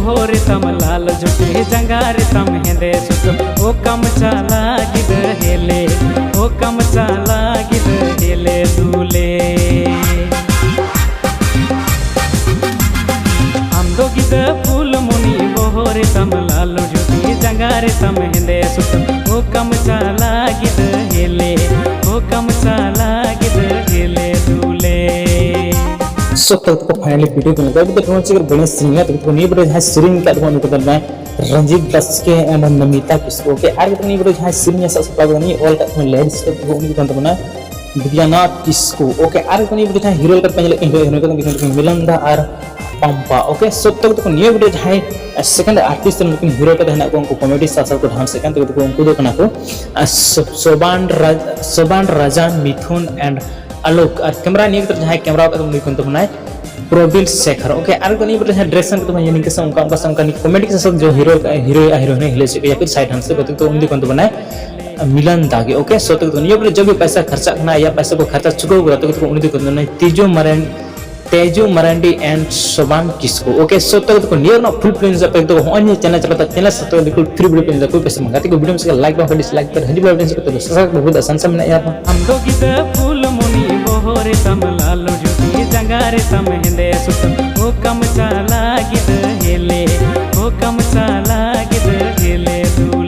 Bohr तम लाल झुटी जंगार तम हेंदे सुत ओ कम चाला गिद हेले ओ कम चाला गिद हेले दूले आमदो गिद फूल मुनी बोहर तम लाल झुटी जंगार तम हेंदे सुत ओ कम चाला गिद हेले ओ कम चाला गिद हेले दूले सो तक तो फाइनली वीडियो को लगा तो कौन सी अगर बने सिंगर तो नहीं बड़े है सिरिंग का तो निकल रहा है रंजीत दस के एंड नमिता किसको के आगे तो नहीं बड़े है सिरिंग ऐसा सब लगा नहीं ऑल का लेडीज को उनकी तो बना दिव्याना किसको ओके आगे तो नहीं बड़े है हीरो का पहले हीरो का मिलंदा और पंपा ओके सो तक तो नहीं बड़े है सेकंड आर्टिस्ट लेकिन हीरो का है उनको कॉमेडी साथ को ढांस सेकंड तो उनको दो कना को सोबान राजा मिथुन एंड आलोक और कैमरा नहीं तो जहाँ कैमरा का तुम निकल तो बनाए प्रोबिल शेखर ओके आर को नहीं बोले जहाँ ड्रेसन तो मैं के संग उनका संग कॉमेडी के साथ जो हीरो ने हिले से या फिर साइड हंस से तो उन निकल तो बनाए मिलन दागे ओके सो तक तो नहीं बोले जब भी पैसा खर्चा करना या पैसा को खर्चा चुकाओगे तो उन निकल तो नहीं तेजो मरांडी एंड सोबान किसको ओके सो तक तो नियर ना फुल प्लेन जब तो अन्य चैनल चलाता चैनल से तो बिल्कुल फ्री वीडियो प्लेन कोई पैसे मंगाते को वीडियो में से लाइक बटन डिसलाइक कर हजी वीडियो से तो सब्सक्राइब बहुत आसान से मैंने यार हम दो गिद फूल मुनी बोहर तम लाल झुटी जंगार तम हेंदे सुत ओ कम चाला गिद हेले ओ कम चाला गिद हेले दू